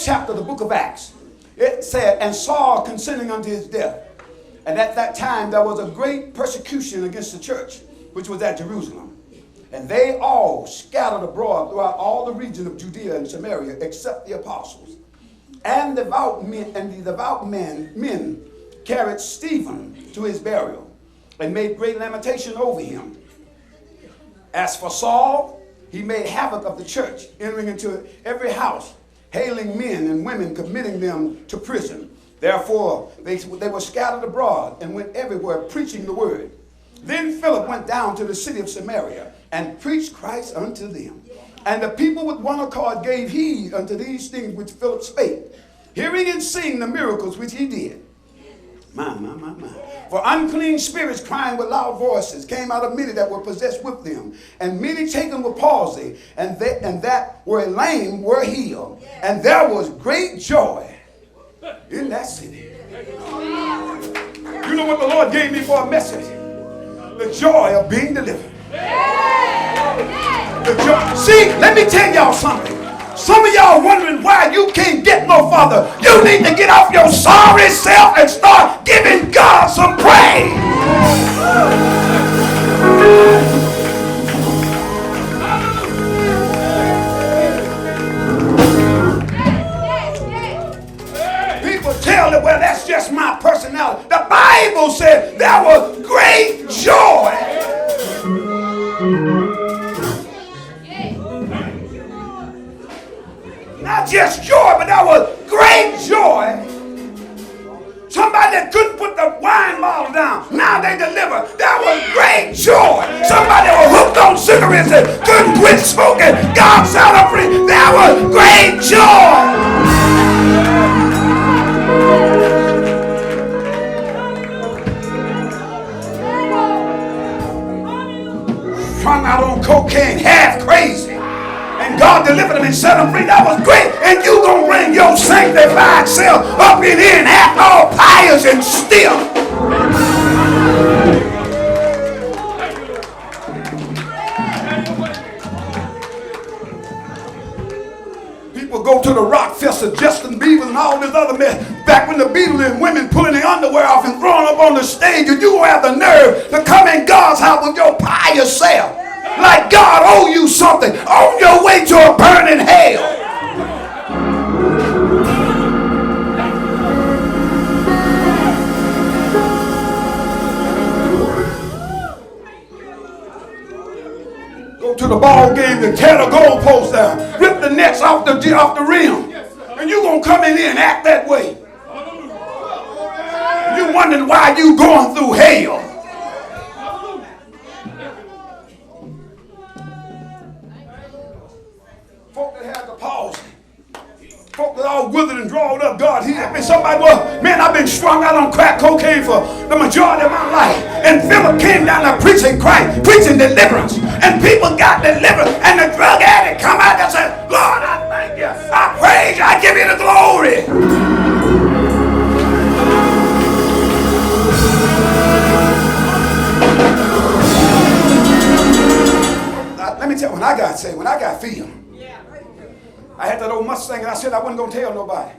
chapter of the book of Acts, it said, and Saul consenting unto his death. And at that time there was a great persecution against the church, which was at Jerusalem. And they all scattered abroad throughout all the region of Judea and Samaria, except the apostles. And the devout men carried Stephen to his burial, and made great lamentation over him. As for Saul, he made havoc of the church, entering into every house, hailing men and women, committing them to prison. Therefore, they were scattered abroad and went everywhere preaching the word. Then Philip went down to the city of Samaria and preached Christ unto them. And the people with one accord gave heed unto these things which Philip spake, hearing and seeing the miracles which he did. My. For unclean spirits crying with loud voices came out of many that were possessed with them, and many taken with palsy, and that were lame were healed. And there was great joy in that city. You know what the Lord gave me for a message? The joy of being delivered. The joy. See, let me tell y'all something. Some of y'all wondering why you can't get no farther. You need to get off your sorry self and start giving God some praise. People tell that, well, that's just my personality. The Bible said there was great joy. Not just joy, but there was great joy. Somebody that couldn't put the wine bottle down, now they deliver. There was great joy. Somebody that was hooked on cigarettes and couldn't quit smoking, God set them free. There was great joy. Strung out on cocaine, half crazy. And God delivered them and set them free. That was great. And you gonna bring your sanctified self up in here and act all pious and still. People go to the rock festival, Justin Bieber and all this other mess. Back when the Beatles and women pulling their underwear off and throwing up on the stage, and you gonna have the nerve to come in God's house with your pious self. Like God owe you something on your way to a burning hell. Go to the ball game and tear the goalpost down, rip the nets off the rim, and you gonna come in here and act that way. You wondering why you going through hell. Folk that had the palsy, folk that all withered and drawed up, God healed me. Somebody, well, man, I've been strung out on crack cocaine for the majority of my life. And Philip came down there preaching Christ, preaching deliverance. And people got delivered. And the drug addict come out and said, Lord, I thank you. I praise you. I give you the glory. Let me tell you, when I got saved, when I got filled, I had that old Mustang, and I said I wasn't going to tell nobody.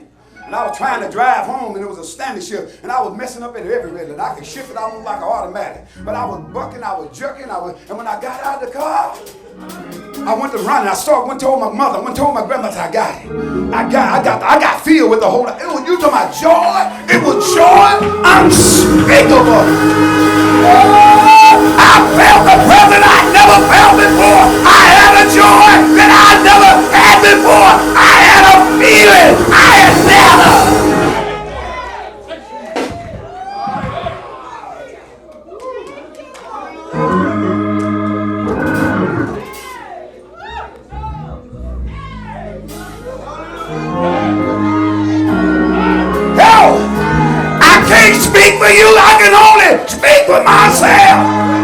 And I was trying to drive home, and it was a standing shift, and I was messing up at every red light. I could shift it almost like an automatic. But I was bucking, I was jerking, and when I got out of the car, I went to run. I told my mother, I told my grandmother, I got it. I got filled with the whole. It was, you talking about joy? It was joy unspeakable. I felt the presence I never felt before. I had a joy that I never had before. I had a feeling I had never. Hell, I can't speak for you. I can only speak for myself.